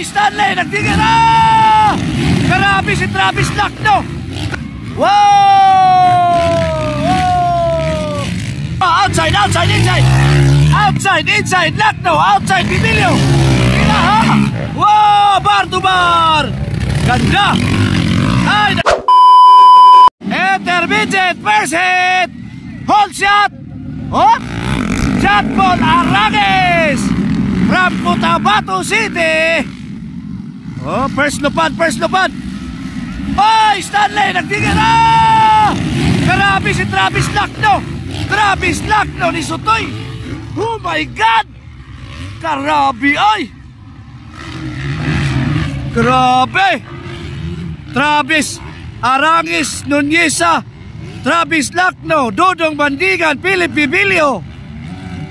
Stanley, nagtingin na! Grabe si Travis Lacno! Wow! Outside, outside, inside! Outside, inside, Lacno! Outside, Bibilio! Pinaha! Wow! Bar to bar! Ganda! Ay! Intermediate, first hit! Hold shot! Oh! Shot ball, Arangis! From Cotabato City! Oh, first lupad, first lupad! Oy, Stanley, nagtingin na! Grabe si Travis Lacno! Travis Lacno ni Sutoy! Oh my God! Grabe, ay! Grabe! Travis Arangis Nuneza, Travis Lacno, Dodong Bandigan, Philip Bibilio,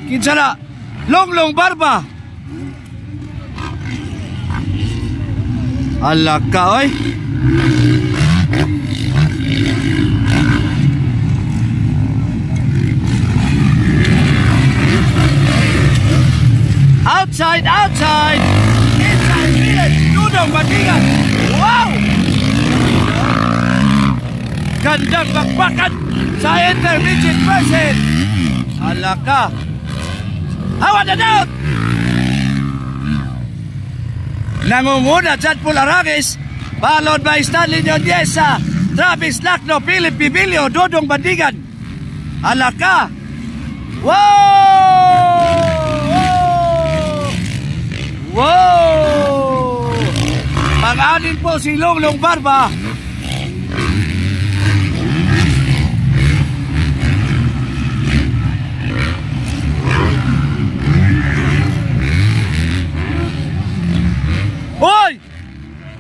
kinsala, Longlong Barba. Alaka, oy! Outside, outside! Inside, village! Dudong Bandigan! Wow! Gandang bakbakan sa intermediate person! Alaka! Hawa na down! Nangunguna Chad Pularagis, followed by Stanley Nuneza, Travis Lacno, Philip Bibilio, Dodong Bandigan. Alaka! Wow! Wow! Pang-anin po si Longlong Barba. Hoy!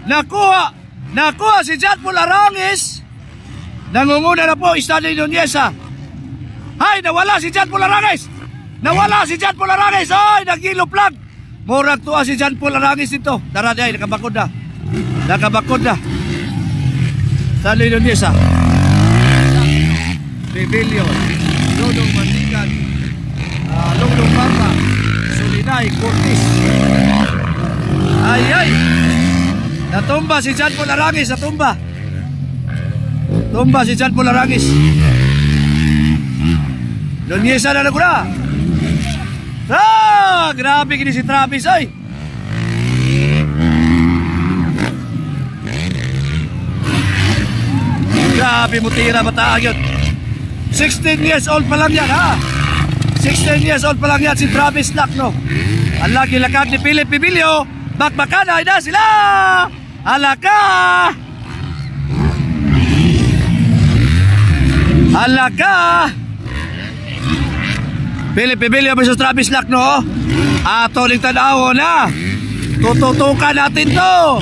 Nakuha! Nakuha si Chad Pularangis. Nangunguna na po Stanley Nuneza. Ay, nawala si Chad Pularangis. Nawala si Chad Pularangis. Ay, nagiloplag. Murag tuwa si Chad Pularangis dito. Tara day, nakabakod na. Nakabakod na. Stanley Nuneza. Bibilio. Dodong Bandigan. Longlong Barba. Sulinay Cortis. Ay, ay! Natumba si Chad Pularangis, natumba. Tumba si Chad Pularangis. Nuneza na naguna. Ah! Grabe kini si Travis, ay! Grabe mo tira, bataan yun. 16 years old pa lang yan, ha? 16 years old pa lang yan si Travis Lacno. Ang laki lakad ni Philip Bibilio. Bakbakanay na sila! Alaka! Alaka! Philip Bibilio versus Travis Lacno. Ato ning tanaw na. Tututukan natin to.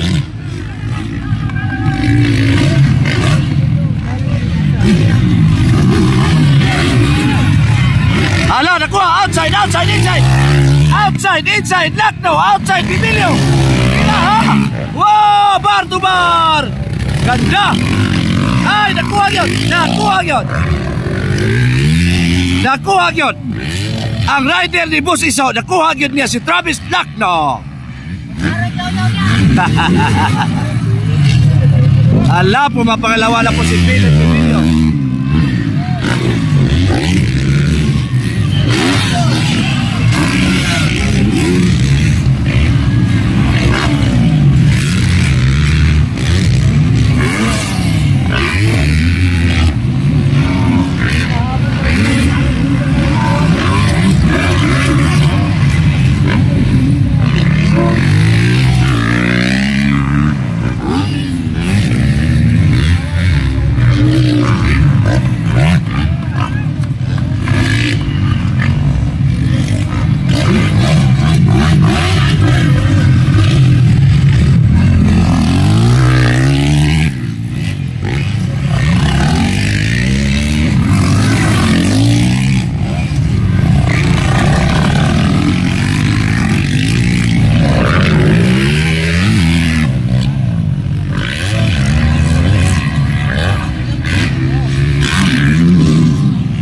Ala, nakuha! Outside, outside, inside! Outside, inside, Lacno, outside, Bibilio. Pinaha! Wow! Bar to bar! Ganda! Ay, nakuha yun! Nakuha yun! Nakuha yun! Ang rider ni Boss Iso, nakuha yun niya si Travis Lacno. Ala, pumapangalawa na po si Philip Bibilio.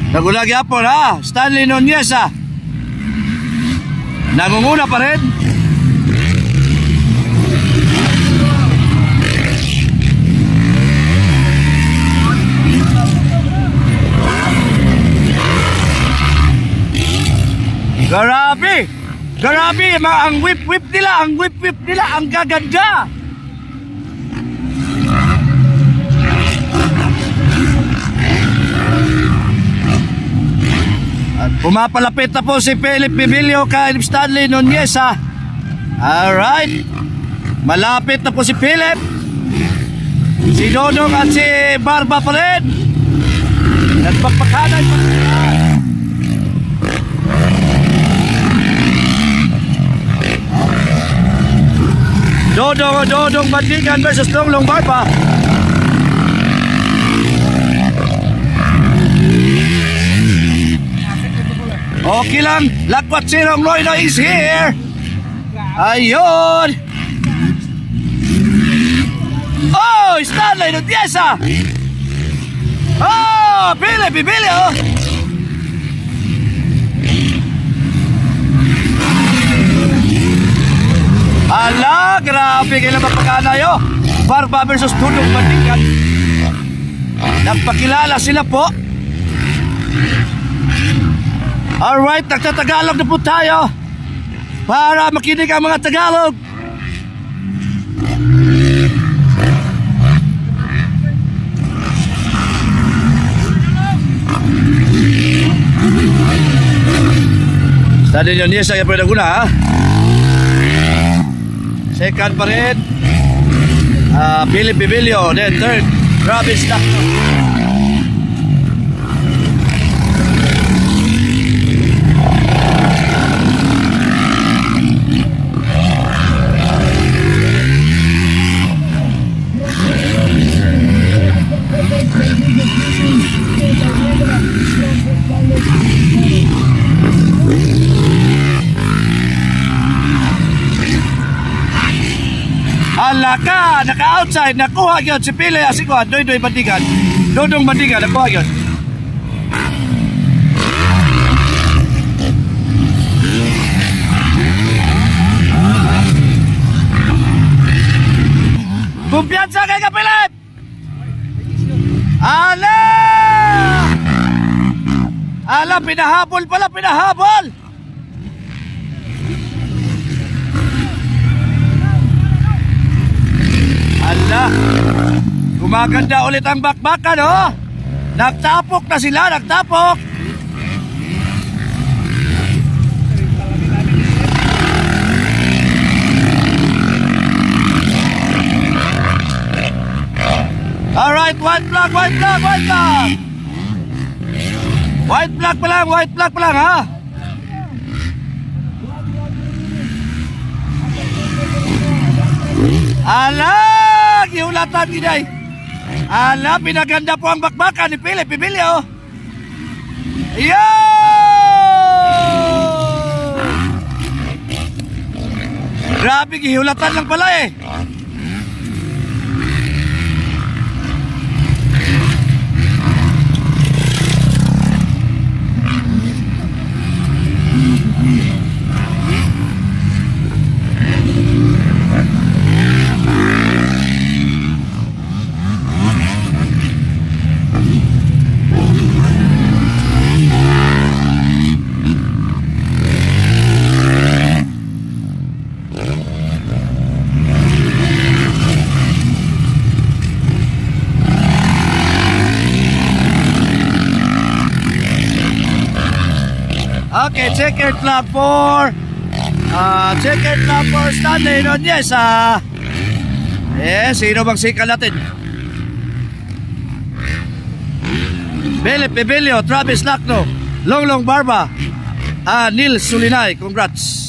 Nagulagi apon, ha? Stanley Nuneza. Nangunguna pa rin. Grabe! Grabe! Ang whip-whip nila! Ang whip-whip nila! Ang gaganda! At pumapalapit na po si Philip Bibilio kay Stanley Nunez, ha? Alright. Malapit na po si Philip. Si Dodong at si Barba pa rin. Nagpagpakanan pa sila. Dodong Bandigan versus Longlong Barba. Okay lang. Lakwat si Rongloino is here. Ayun. Oh, Stanley Nunez. Oh, Philip Bibilio. Ala, grabe kailan mapagkanayo. Barba versus Dodong Bandigan. Nagpakilala sila po. Alright, nagtatagalog na po tayo para makinig ang mga Tagalog. Stanley Nunez ang pwede guna, ha? Second pa rin Philip Bibilio. Then third, Travis Lacno. Alaka, naka-outside, nakuha yun si Pili Asikuan, Doy Bandigan, Dodong Bandigan, nakuha yun. Kumpiyansa kay Kapilip! Ala! Ala, pinahabol pala, pinahabol! Ala, gumaganda ulit ang bakbakan, oh. Nagtapok na sila, nagtapok. Alright, white flag, white flag, white flag. White flag pa lang, ha. Ala! Gihulatan giday. Ala, pinaganda po ang bakbakan ni Philip Bibilio. Yo! Grabe, gihulatan lang pala eh. Okay, checkered flag for Stanley Nunez. Sino bang sikal natin? Philip Bibilio, Travis Lacno, Longlong Barba, Nils Sulinay. Congrats.